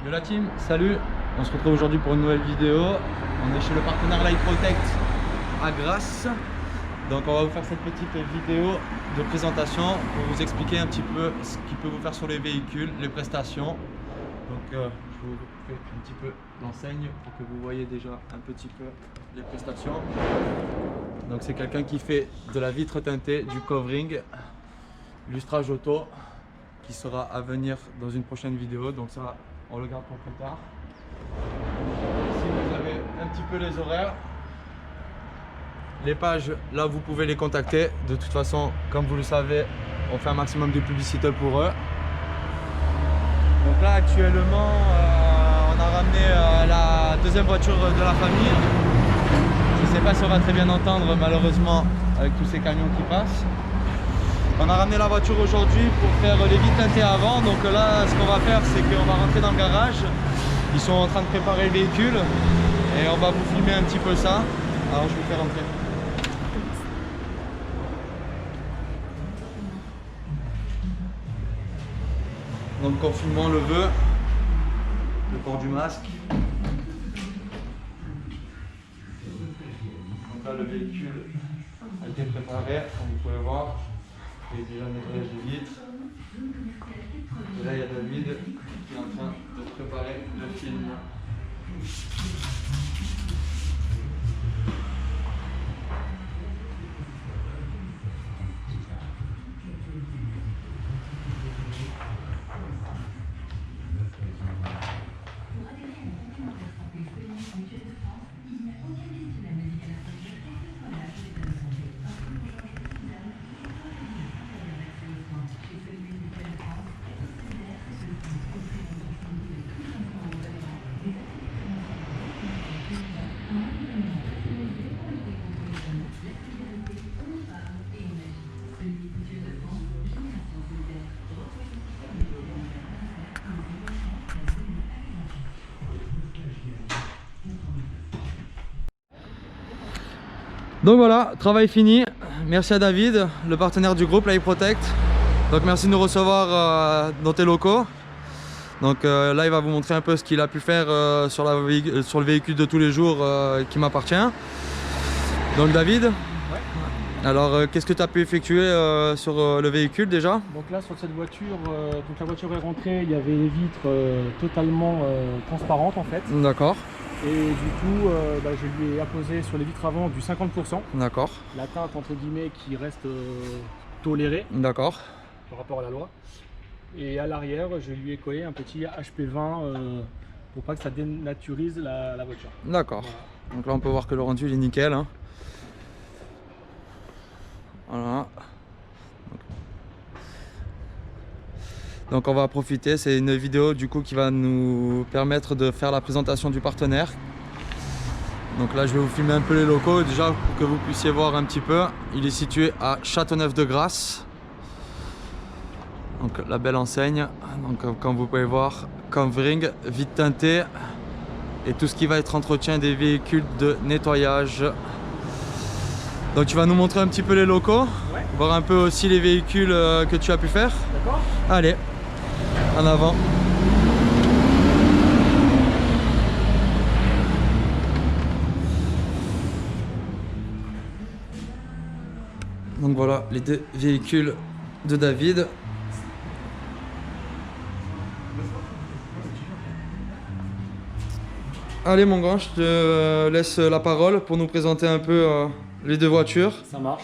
Yo la team, salut. On se retrouve aujourd'hui pour une nouvelle vidéo. On est chez le partenaire Light Protect à Grasse. Donc on va vous faire cette petite vidéo de présentation pour vous expliquer un petit peu ce qu'il peut vous faire sur les véhicules, les prestations. Donc je vous fais un petit peu l'enseigne pour que vous voyez déjà un petit peu les prestations. Donc c'est quelqu'un qui fait de la vitre teintée, du covering, lustrage auto, qui sera à venir dans une prochaine vidéo. Donc ça, on le garde pour plus tard. Ici vous avez un petit peu les horaires. Les pages, là vous pouvez les contacter. De toute façon, comme vous le savez, on fait un maximum de publicité pour eux. Donc là actuellement, on a ramené la deuxième voiture de la famille. Je ne sais pas si on va très bien entendre malheureusement avec tous ces camions qui passent. On a ramené la voiture aujourd'hui pour faire les vitres teintées avant. Donc là, ce qu'on va faire, c'est qu'on va rentrer dans le garage. Ils sont en train de préparer le véhicule et on va vous filmer un petit peu ça. Alors je vous fais rentrer. Donc confinement le veut, le port du masque. Donc là le véhicule a été préparé, comme vous pouvez voir. Il y a déjà un nettoyage des vitres. Et là il y a David qui est en train de préparer le film. Donc voilà, travail fini. Merci à David, le partenaire du groupe Light Protect. Donc merci de nous recevoir dans tes locaux. Donc là il va vous montrer un peu ce qu'il a pu faire sur le véhicule de tous les jours qui m'appartient. Donc David, ouais. Alors qu'est-ce que tu as pu effectuer sur le véhicule déjà? Donc là sur cette voiture, donc la voiture est rentrée, il y avait les vitres totalement transparentes en fait. D'accord. Et du coup, je lui ai apposé sur les vitres avant du 50%. D'accord. La teinte entre guillemets qui reste tolérée. D'accord. Par rapport à la loi. Et à l'arrière, je lui ai collé un petit HP20 pour pas que ça dénaturise la voiture. D'accord. Voilà. Donc là on peut voir que le rendu il est nickel. Hein. Voilà. Donc on va profiter, c'est une vidéo du coup qui va nous permettre de faire la présentation du partenaire. Donc là je vais vous filmer un peu les locaux déjà pour que vous puissiez voir un petit peu. Il est situé à Châteauneuf-de-Grasse. Donc la belle enseigne. Donc comme vous pouvez voir, covering, vitre teintée et tout ce qui va être entretien des véhicules de nettoyage. Donc tu vas nous montrer un petit peu les locaux, ouais. Voir un peu aussi les véhicules que tu as pu faire. D'accord. Allez. En avant. Donc voilà les deux véhicules de David. Allez mon grand, je te laisse la parole pour nous présenter un peu les deux voitures. Ça marche.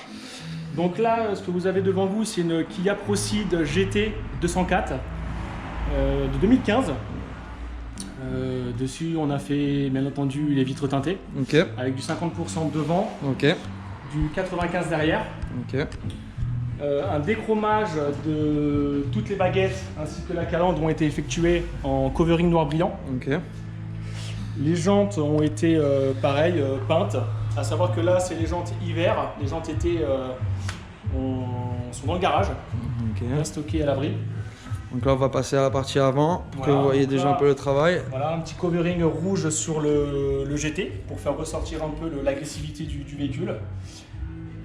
Donc là, ce que vous avez devant vous, c'est une Kia Proceed GT 204 de 2015. Dessus, on a fait bien entendu les vitres teintées, okay. Avec du 50% devant, okay. Du 95 derrière, okay. Un déchromage de toutes les baguettes ainsi que la calandre ont été effectuées en covering noir brillant. Okay. Les jantes ont été pareil, peintes, à savoir que là c'est les jantes hiver, les jantes été sont dans le garage, okay. Bien stockées à l'abri. Donc là on va passer à la partie avant pour que vous voyez déjà un peu le travail. Voilà, un petit covering rouge sur le GT pour faire ressortir un peu l'agressivité du véhicule.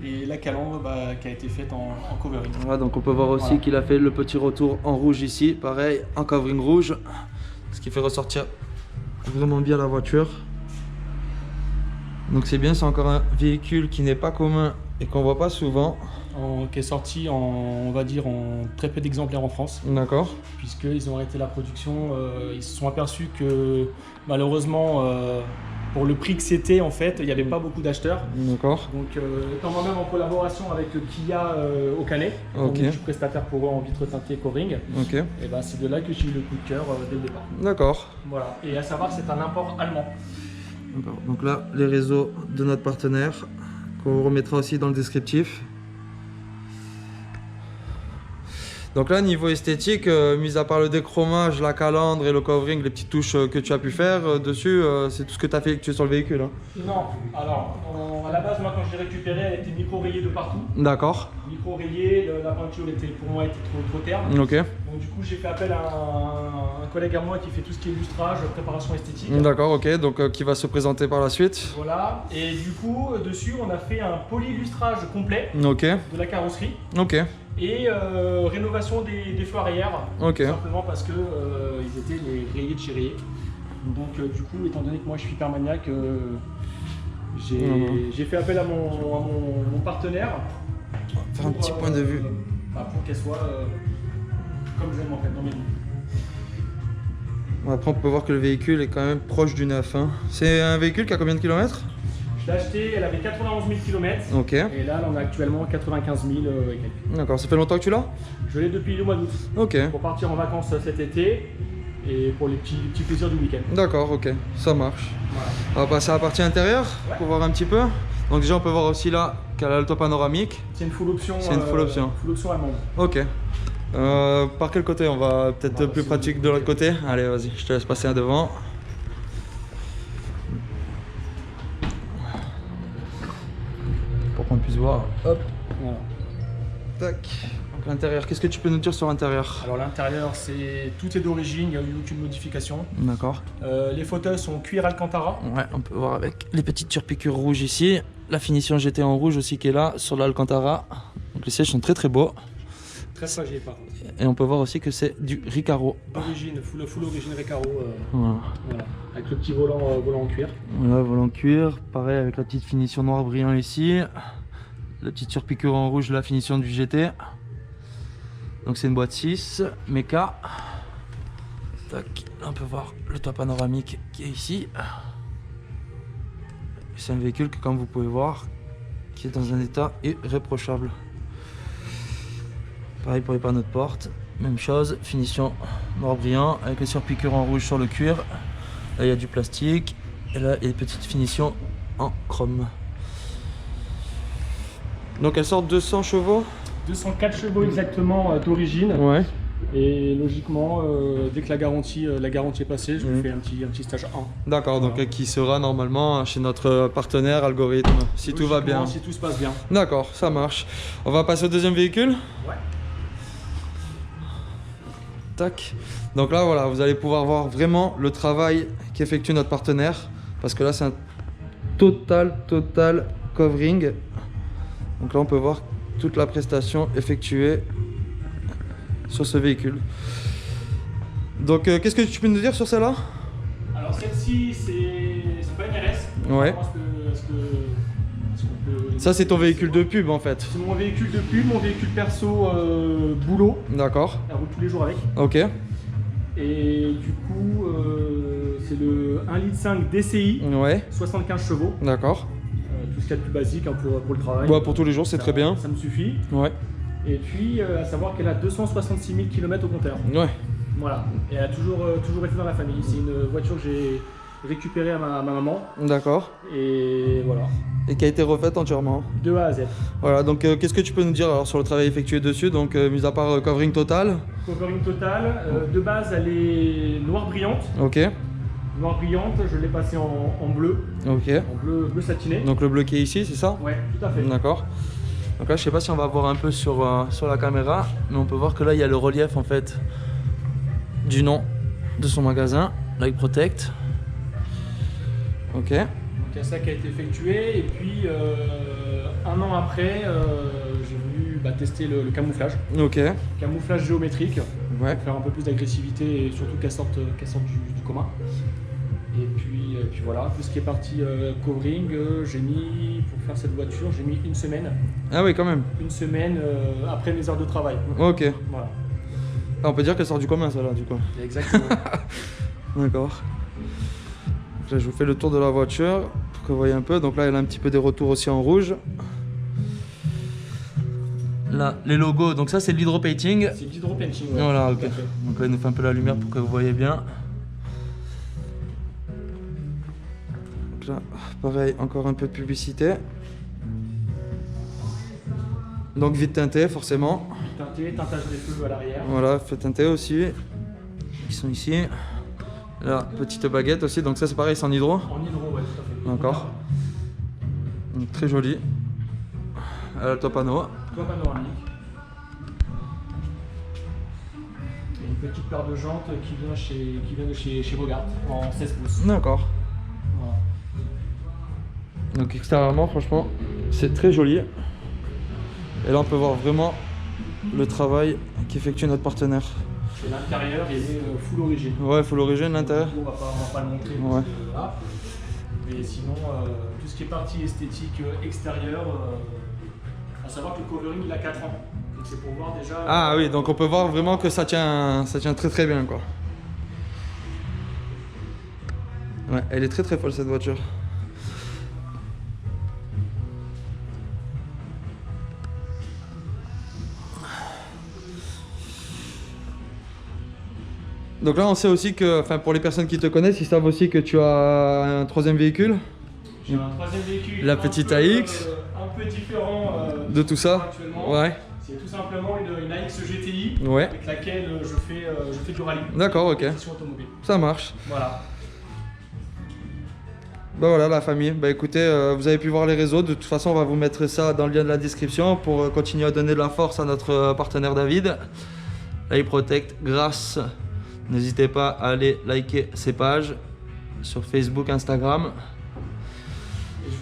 Et la calandre qui a été faite en covering. Voilà, donc on peut voir aussi qu'il a fait le petit retour en rouge ici, pareil en covering rouge. ce qui fait ressortir vraiment bien la voiture. Donc c'est bien, c'est encore un véhicule qui n'est pas commun et qu'on voit pas souvent. Qui est sorti on va dire en très peu d'exemplaires en France. D'accord. Puisqu'ils ont arrêté la production, ils se sont aperçus que malheureusement pour le prix que c'était en fait, il n'y avait pas beaucoup d'acheteurs. D'accord. Donc étant moi-même en collaboration avec Kia au Canet, ok. je suis prestataire pour eux en vitre teintée Covring. Ok. Et ben c'est de là que j'ai eu le coup de cœur dès le départ. D'accord. Voilà. Et à savoir c'est un import allemand. Donc là, les réseaux de notre partenaire, qu'on remettra aussi dans le descriptif. Donc là, niveau esthétique, mis à part le déchromage, la calandre et le covering, les petites touches que tu as pu faire dessus, c'est tout ce que tu as fait sur le véhicule, hein. Non, alors à la base, moi quand je l'ai récupérée, elle était micro-rayée de partout. D'accord. Micro-rayée, la peinture pour moi était trop terne. Ok. Donc du coup, j'ai fait appel à un collègue à moi qui fait tout ce qui est lustrage, préparation esthétique. D'accord, ok, donc qui va se présenter par la suite. Voilà, et du coup, dessus, on a fait un polylustrage complet ok. de la carrosserie. Ok. Et rénovation des feux arrière, ok. tout simplement parce que ils étaient les rayés de chez rayés. Donc du coup, étant donné que moi je suis hyper maniaque, j'ai fait appel à mon partenaire. Faire un petit point de vue. Pour qu'elle soit comme j'aime en fait dans mes goûts. Après on peut voir que le véhicule est quand même proche du neuf, hein. C'est un véhicule qui a combien de kilomètres? Je l'ai acheté, elle avait 91 000 km. Ok. Et là, elle en a actuellement 95 000 et quelques. D'accord, ça fait longtemps que tu l'as? Je l'ai depuis le mois d'août. Ok. Pour partir en vacances cet été et pour les petits plaisirs du week-end. D'accord, ok, ça marche. Voilà. On va passer à la partie intérieure pour voir un petit peu. Donc déjà on peut voir aussi là qu'elle a le toit panoramique. C'est une full option. C'est une full option. Full option allemande. Ok. Par quel côté? On va peut-être plus pratique de l'autre côté. Allez, vas-y, je te laisse passer un devant. Pour qu'on puisse voir. Hop. Voilà. Tac. Donc l'intérieur, qu'est-ce que tu peux nous dire sur l'intérieur? Alors l'intérieur, tout est d'origine, il n'y a eu aucune modification. D'accord. Les fauteuils sont cuir Alcantara. Ouais, on peut voir avec les petites surpiqûres rouges ici. La finition GT en rouge aussi qui est là sur l'Alcantara. Donc les sièges sont très très beaux. Très fragile par contre. Et on peut voir aussi que c'est du Recaro. Origine, full origine Recaro. Voilà. Voilà. Avec le petit volant en cuir. Voilà, volant cuir. Pareil avec la petite finition noir brillant ici. La petite surpiqûre en rouge, la finition du GT. Donc c'est une boîte 6, méca. Tac. Là on peut voir le toit panoramique qui est ici. C'est un véhicule que, comme vous pouvez voir, qui est dans un état irréprochable. Pareil pour les panneaux de porte, même chose, finition noir brillant avec les surpiqûres en rouge sur le cuir. Là il y a du plastique et là il y a des petites finitions en chrome. Donc elle sort 200 chevaux. 204 chevaux exactement d'origine. Ouais. Et logiquement, dès que la garantie est passée, je lui fais un petit stage 1. D'accord, donc qui sera normalement chez notre partenaire Algorithme, si tout va bien. Si tout se passe bien. D'accord, ça marche. On va passer au deuxième véhicule. Ouais. Tac. Donc là, voilà, vous allez pouvoir voir vraiment le travail qu'effectue notre partenaire. Parce que là, c'est un total covering. Donc là, on peut voir toute la prestation effectuée sur ce véhicule. Donc qu'est-ce que tu peux nous dire sur celle-là? Alors celle-ci c'est pas une RS. Ouais. Ça c'est ton véhicule de pub en fait. C'est mon véhicule de pub, mon véhicule perso boulot. D'accord. Elle roule tous les jours avec. Ok. Et du coup c'est le 1,5 litre DCI. Ouais. 75 chevaux. D'accord. Tout ce qu'il y a de plus basique hein, pour le travail. Ouais, pour tous les jours c'est très bien. Ça me suffit. Ouais. Et puis à savoir qu'elle a 266 000 km au compteur. Ouais. Voilà. Et elle a toujours été dans la famille. C'est une voiture que j'ai récupérée à ma maman. D'accord. Et voilà. Et qui a été refaite entièrement. De A à Z. Voilà, donc qu'est-ce que tu peux nous dire alors sur le travail effectué dessus? Donc mis à part covering total. Covering total. De base, elle est noire brillante. Ok. Noire brillante, je l'ai passée en bleu. Ok. En bleu satiné. Donc le bleu qui est ici, c'est ça? Ouais, tout à fait. D'accord. Donc là, je sais pas si on va voir un peu sur la caméra, mais on peut voir que là, il y a le relief en fait du nom de son magasin, Light Protect. Ok. Donc il y a ça qui a été effectué et puis un an après, j'ai voulu tester le camouflage. Ok. Camouflage géométrique, Ouais. pour faire un peu plus d'agressivité et surtout qu'elle sorte du commun. Et puis voilà, tout ce qui est partie covering, j'ai mis, pour faire cette voiture, j'ai mis une semaine. Ah oui, quand même. Une semaine après mes heures de travail. Ok. Voilà. Ah, on peut dire qu'elle sort du commun, ça là, du coup. Exactement. D'accord. Donc là, je vous fais le tour de la voiture pour que vous voyez un peu. Donc là, elle a un petit peu des retours aussi en rouge. Là, les logos, donc ça c'est de l'hydropainting. C'est de l'hydropainting, ouais. Voilà, ok. Donc là, il nous fait un peu la lumière pour que vous voyez bien. Donc là, pareil, encore un peu de publicité. Donc vite teinté, forcément. Teinté, teintage des feux à l'arrière. Voilà, fait teinté aussi. Ils sont ici. Là, petite baguette aussi. Donc ça c'est pareil, c'est en hydro. En hydro, ouais, tout à fait. D'accord. Donc, très joli. Top panneau. Toit panoramique. Et une petite paire de jantes qui vient de chez Bogart en 16 pouces. D'accord. Voilà. Donc extérieurement, franchement, c'est très joli. Et là, on peut voir vraiment le travail qu'effectue notre partenaire. Et l'intérieur, il est full origine. Ouais, full origine l'intérieur. On va pas le montrer. Ouais. Là. Mais sinon, tout ce qui est partie esthétique extérieure, à savoir que le covering il a 4 ans. Donc c'est pour voir déjà. Ah oui, donc on peut voir vraiment que ça tient très très bien quoi. Ouais, elle est très très folle cette voiture. Donc là on sait aussi que, enfin pour les personnes qui te connaissent, ils savent aussi que tu as un troisième véhicule. J'ai un troisième véhicule. La petite AX. Un peu différent de tout ça. Actuellement. Ouais. C'est tout simplement une AX GTI Ouais. avec laquelle je fais du rallye. D'accord, ok. Automobile. Ça marche. Voilà. Bah voilà la famille, bah écoutez, vous avez pu voir les réseaux, de toute façon on va vous mettre ça dans le lien de la description pour continuer à donner de la force à notre partenaire David. iProtect, grâce, n'hésitez pas à aller liker ses pages sur Facebook, Instagram.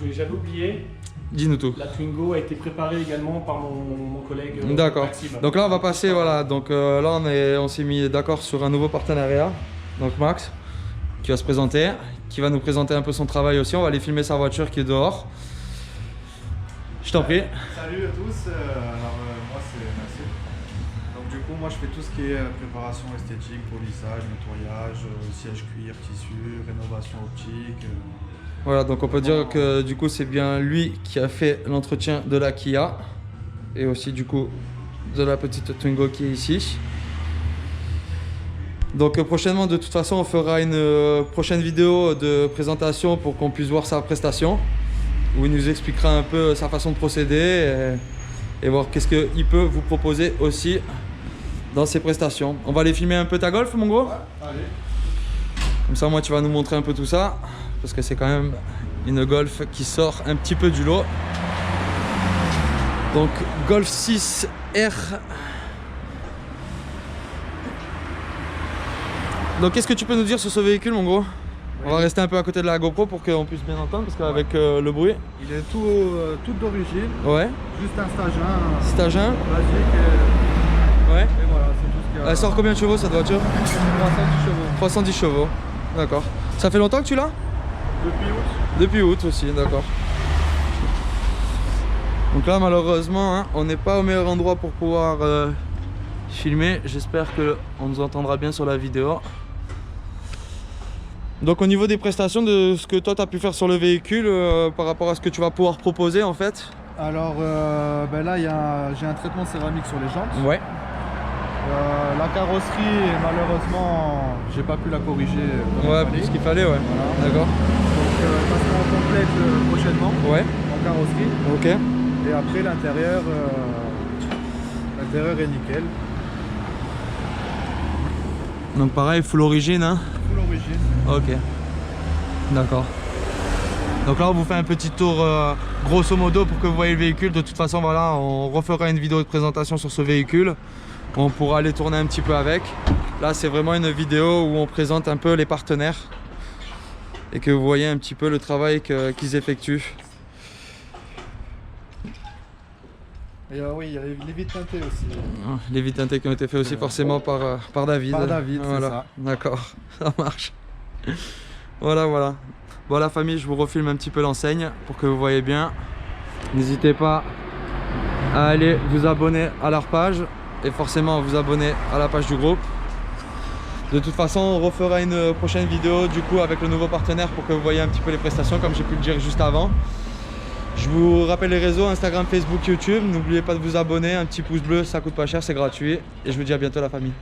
Et j'avais oublié, Dis-nous tout. la Twingo a été préparée également par mon collègue D'accord, Maxime. donc là on va passer, voilà, donc là on s'est mis d'accord sur un nouveau partenariat, donc Max, qui va se présenter, qui va nous présenter un peu son travail aussi, on va aller filmer sa voiture qui est dehors. Je t'en prie. Salut à tous, moi c'est Nasser. Donc du coup moi je fais tout ce qui est préparation esthétique, polissage, nettoyage, siège cuir, tissu, rénovation optique. Voilà, donc on peut dire que du coup c'est bien lui qui a fait l'entretien de la Kia et aussi du coup de la petite Twingo qui est ici. Donc prochainement de toute façon on fera une prochaine vidéo de présentation pour qu'on puisse voir sa prestation où il nous expliquera un peu sa façon de procéder et voir qu'est-ce qu'il peut vous proposer aussi dans ses prestations. On va aller filmer un peu ta Golf mon gros. Ouais, allez. Comme ça moi tu vas nous montrer un peu tout ça parce que c'est quand même une Golf qui sort un petit peu du lot. Donc Golf 6 R. Donc qu'est-ce que tu peux nous dire sur ce véhicule mon gros? On va rester un peu à côté de la GoPro pour qu'on puisse bien entendre parce qu'avec le bruit. Il est tout d'origine, Ouais. juste un stage 1 Stage 1. basique Ouais. et voilà, c'est tout ce qu'il y a. Elle sort combien de chevaux cette voiture? 310 chevaux. 310 chevaux. D'accord. Ça fait longtemps que tu l'as? Depuis août. Depuis août aussi, d'accord. Donc là malheureusement hein, on n'est pas au meilleur endroit pour pouvoir filmer. J'espère qu'on nous entendra bien sur la vidéo. Donc au niveau des prestations de ce que toi tu as pu faire sur le véhicule par rapport à ce que tu vas pouvoir proposer en fait. Alors là j'ai un traitement céramique sur les jantes. Ouais. La carrosserie malheureusement j'ai pas pu la corriger comme Ouais, il fallait. plus qu'il fallait, ouais. Voilà. D'accord. Donc ça sera en complète prochainement Ouais. en carrosserie. Ok. Et après l'intérieur est nickel. Donc pareil, full origine hein. Full origine. Ok. D'accord. Donc là on vous fait un petit tour grosso modo pour que vous voyez le véhicule. De toute façon voilà, on refera une vidéo de présentation sur ce véhicule. On pourra aller tourner un petit peu avec. Là c'est vraiment une vidéo où on présente un peu les partenaires et que vous voyez un petit peu le travail qu'ils effectuent. Et oui, il y a les vitres teintées aussi. Les vitres teintées qui ont été faites aussi forcément par David. Par David, voilà. c'est ça. D'accord, ça marche. Voilà. Bon la famille, je vous refilme un petit peu l'enseigne pour que vous voyez bien. N'hésitez pas à aller vous abonner à leur page et forcément vous abonner à la page du groupe. De toute façon, on refera une prochaine vidéo du coup avec le nouveau partenaire pour que vous voyez un petit peu les prestations comme j'ai pu le dire juste avant. Je vous rappelle les réseaux, Instagram, Facebook, YouTube. N'oubliez pas de vous abonner, un petit pouce bleu, ça coûte pas cher, c'est gratuit. Et je vous dis à bientôt la famille.